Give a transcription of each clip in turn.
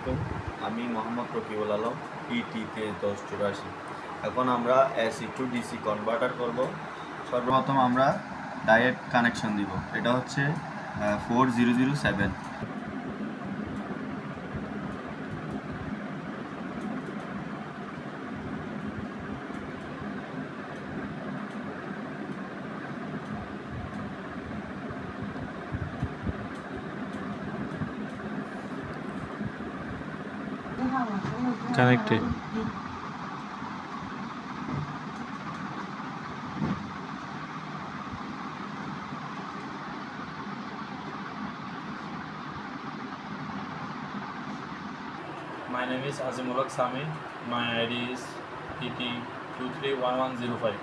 আলাইকুম, আমি মোহাম্মদ রকিবুল আলম, পিটিতে 1084। এখন আমরা এসি টু ডিসি কনভার্টার করব। সর্বপ্রথম আমরা ডাইরেক্ট কানেকশন দিব, এটা হচ্ছে 4007। Connected. My name is Azimullah Sami. My ID is PT231105.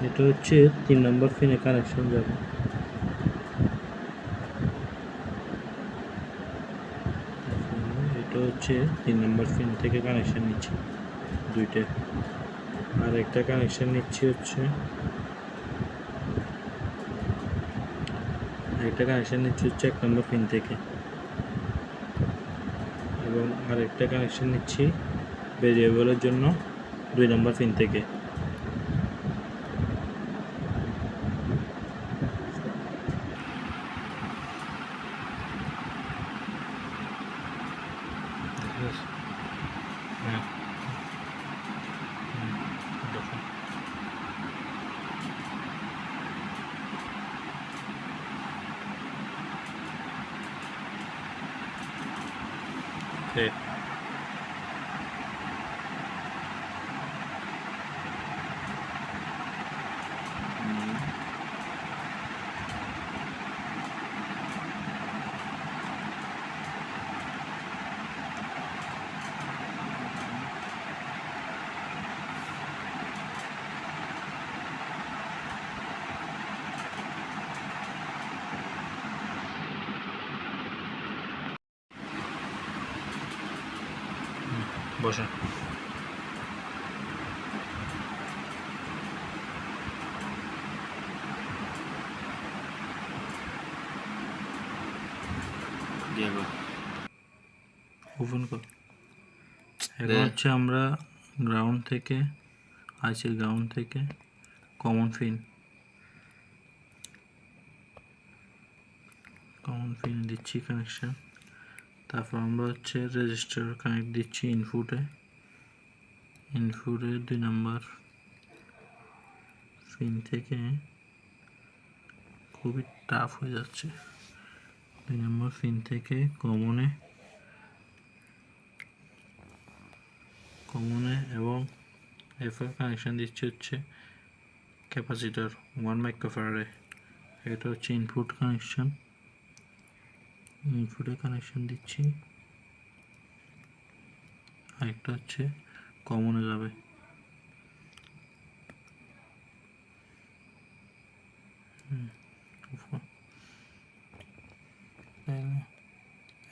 এটা হচ্ছে 3 নম্বর পিনে কানেকশন যাবে। এটা হচ্ছে 3 নম্বর পিন থেকে কানেকশন নিচ্ছি দুইটা, আর একটা কানেকশন নিচ্ছি হচ্ছে একটা কানেকশন নিচ্ছি হচ্ছে 1 নম্বর পিন থেকে, এবং আরেকটা কানেকশন নিচ্ছি ভেরিয়েবলের জন্য 2 নম্বর পিন থেকে। হ্যাঁ, দেখুন বসেন। ওপেন কর। এখন হচ্ছে আমরা গ্রাউন্ড থেকে আইসির গ্রাউন্ড থেকে কমন পিন দিচ্ছি কানেকশন। তারপর আমরা হচ্ছে রেজিস্টার কানেক্ট দিচ্ছি ইনপুটে 2 নম্বর পিন থেকে। খুবই টাফ হয়ে যাচ্ছে। 2 নম্বর পিন থেকে কমনে এবং এফআর কানেকশন দিচ্ছি হচ্ছে ক্যাপাসিটর 1 মাইক্রোফ্যারাডে। এটা হচ্ছে ইনপুট কানেকশন, ইনপুটে কানেকশন দিচ্ছি। আরেকটা হচ্ছে কমনে যাবে।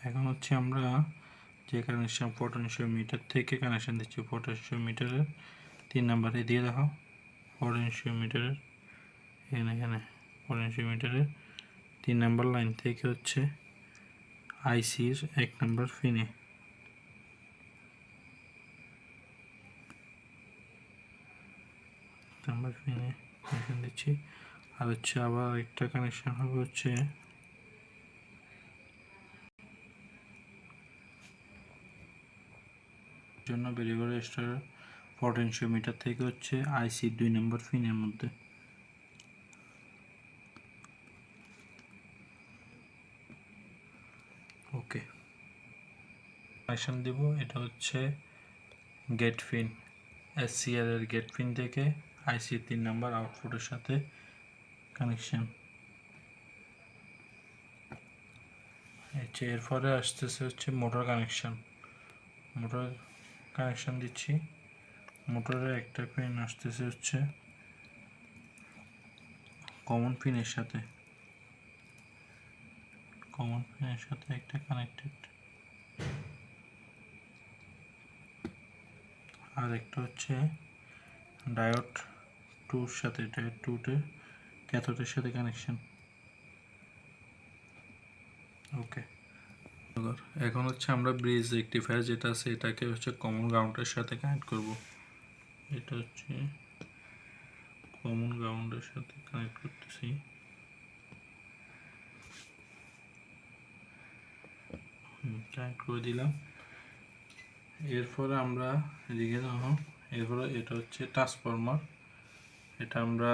এখন হচ্ছে আমরা যে কানেকশন পটেনশিওমিটার থেকে কানেকশন দিচ্ছি, পটেনশিওমিটারের 3 নম্বরে দিয়ে দেখাও। পটেনশিওমিটারের এখানে পটেনশিওমিটারের 3 নম্বর লাইন থেকে হচ্ছে আইসির 1 নম্বর পিনে কানেকশন দিচ্ছি। আর হচ্ছে আবার একটা কানেকশন হবে হচ্ছে জন্য ভেরিয়েবল রেজিস্টার পটেনশিওমিটার থেকে হচ্ছে আইসি 2 নম্বর পিনের মধ্যে। ওকে, কানেকশন দিব। এটা হচ্ছে গেট পিন, এসসিআর এর গেট পিন থেকে আইসি 3 নম্বর আউটপুটের সাথে কানেকশন। এরপরে আসতেছে হচ্ছে মোটর কানেকশন। মোটর কানেকশন দিচ্ছি। মোটরের একটা পিন আসতেছে হচ্ছে কমন পিনের সাথে একটা কানেক্টেড। আর একটা হচ্ছে ডায়োড টুর সাথে, ডায়োড টুতে ক্যাথোডের সাথে কানেকশন। ওকে, এখন হচ্ছে আমরা ব্রিজ রেকটিফায়ার যেটা আছে এটাকে হচ্ছে কমন গ্রাউন্ডের সাথে কানেক্ট করব। এটা হচ্ছে কমন গ্রাউন্ডের সাথে কানেক্ট করতেছি। কানেক্ট করে দিলাম। এরপরে আমরা এদিকে দেখো, এরপরে এটা হচ্ছে ট্রান্সফরমার। এটা আমরা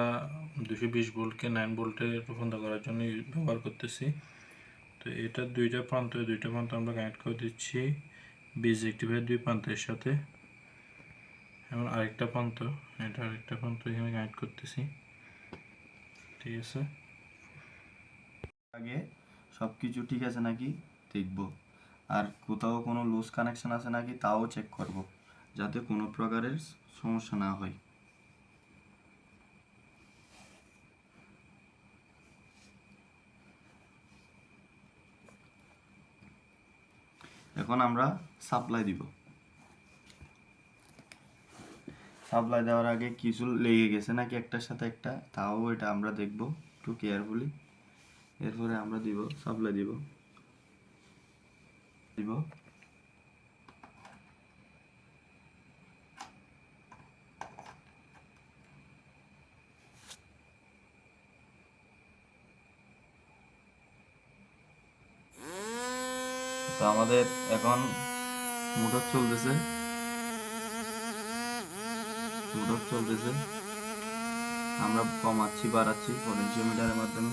220 ভোল্টকে 9 ভোল্টে রূপান্তর করার জন্য ব্যবহার করতেছি। তো এটা দুইটা প্রান্ত আমরা কানেক্ট করে দিচ্ছি ব্রিজ রেকটিফায়ার 2 প্রান্তের সাথে। এবং আরেকটা প্রান্ত এখানে কানেক্ট করতেছি। ঠিক আছে, আগে সব কিছু ঠিক আছে নাকি দেখব, আর কোথাও কোনো লুজ কানেকশন আছে নাকি তাও চেক করব, যাতে কোনো প্রকারের সমস্যা না হয়। এখন আমরা সাপ্লাই দিব। সাপ্লাই দেওয়ার আগে কিছু লেগে গেছে নাকি একটার সাথে একটা, তাও এটা আমরা দেখব একটু কেয়ারফুলি। এরপরে আমরা সাপ্লাই দিব। তো আমাদের এখন মোটর চলতেছে। আমরা কমাচ্ছি বাড়াচ্ছি পটেনশিওমিটারের মাধ্যমে।